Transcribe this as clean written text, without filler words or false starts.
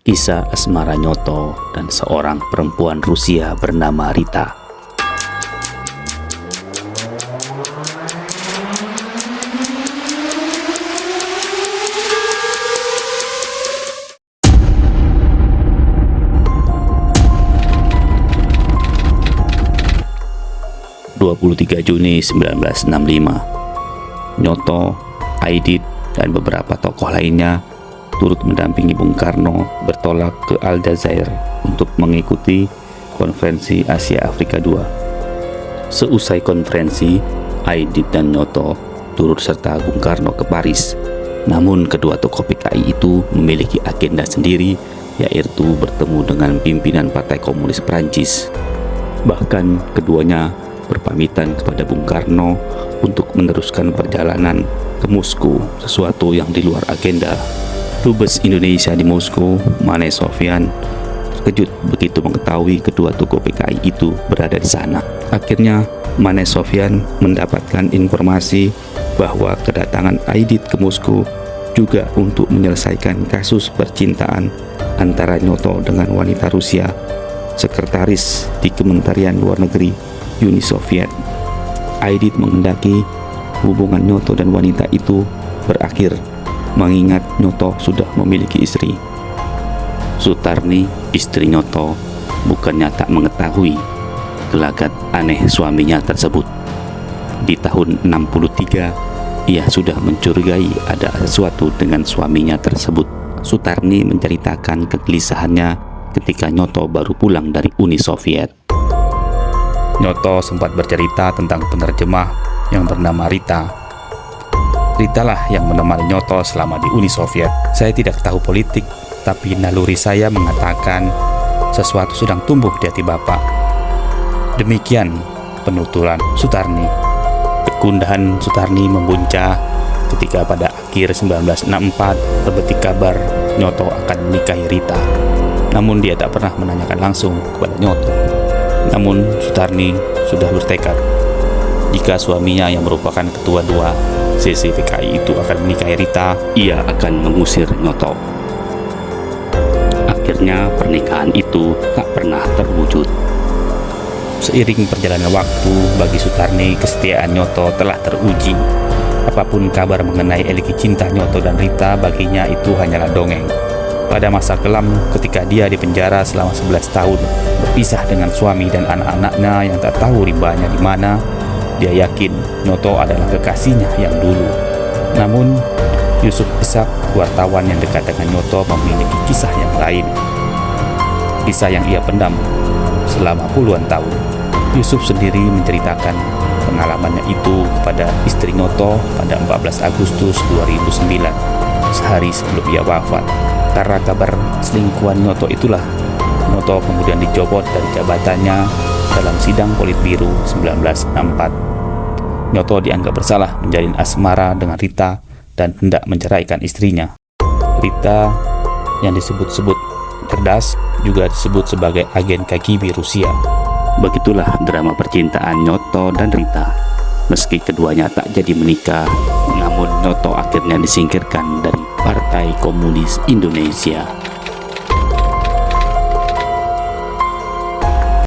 Kisah asmara Nyoto dan seorang perempuan Rusia bernama Rita. Juni 1965, Nyoto, Aidit, dan beberapa tokoh lainnya turut mendampingi Bung Karno bertolak ke Aljazair untuk mengikuti konferensi Asia Afrika II. Seusai konferensi, Aidit dan Nyoto turut serta Bung Karno ke Paris. Namun kedua tokoh PKI itu memiliki agenda sendiri, yaitu bertemu dengan pimpinan Partai Komunis Prancis. Bahkan keduanya berpamitan kepada Bung Karno untuk meneruskan perjalanan ke Moskow, sesuatu yang di luar agenda. Dubes Indonesia di Moskow, Mane Sofyan, terkejut begitu mengetahui kedua tokoh PKI itu berada di sana. Akhirnya Mane Sofyan mendapatkan informasi bahwa kedatangan Aidit ke Moskow juga untuk menyelesaikan kasus percintaan antara Nyoto dengan wanita Rusia, sekretaris di Kementerian Luar Negeri Uni Soviet. Aidit menghendaki hubungan Nyoto dan wanita itu berakhir, mengingat Nyoto sudah memiliki istri. Sutarni, istri Nyoto, bukannya tak mengetahui gelagat aneh suaminya tersebut. Di tahun 63, ia sudah mencurigai ada sesuatu dengan suaminya tersebut. Sutarni menceritakan kegelisahannya ketika Nyoto baru pulang dari Uni Soviet. Nyoto sempat bercerita tentang penerjemah yang bernama Rita. Rita lah yang menemani Nyoto selama di Uni Soviet. Saya tidak tahu politik, tapi naluri saya mengatakan sesuatu sedang tumbuh di hati Bapak. Demikian penuturan Sutarni. Kegundahan Sutarni membuncah ketika pada akhir 1964 terbetik kabar Nyoto akan menikahi Rita. Namun dia tak pernah menanyakan langsung kepada Nyoto. Namun Sutarni sudah bertekad jika suaminya yang merupakan ketua dua sesi PKI itu akan menikahi Rita, ia akan mengusir Nyoto. Akhirnya pernikahan itu tak pernah terwujud. Seiring perjalanan waktu, bagi Sutarni kesetiaan Nyoto telah teruji. Apapun kabar mengenai eligi cinta Nyoto dan Rita, baginya itu hanyalah dongeng. Pada masa kelam ketika dia dipenjara selama 11 tahun, berpisah dengan suami dan anak-anaknya yang tak tahu rimbanya di mana, dia yakin Nyoto adalah kekasihnya yang dulu. Namun, Yusuf Ishak, wartawan yang dekat dengan Nyoto, memiliki kisah yang lain. Kisah yang ia pendam selama puluhan tahun. Yusuf sendiri menceritakan pengalamannya itu kepada istri Nyoto pada 14 Agustus 2009, sehari sebelum ia wafat. Karena kabar selingkuhan Nyoto itulah, Nyoto kemudian dicopot dari jabatannya dalam sidang Politbiro 1964. Nyoto dianggap bersalah menjalin asmara dengan Rita dan hendak menceraikan istrinya. Rita yang disebut-sebut cerdas juga disebut sebagai agen KGB Rusia. Begitulah drama percintaan Nyoto dan Rita. Meski keduanya tak jadi menikah, namun Nyoto akhirnya disingkirkan dari Partai Komunis Indonesia.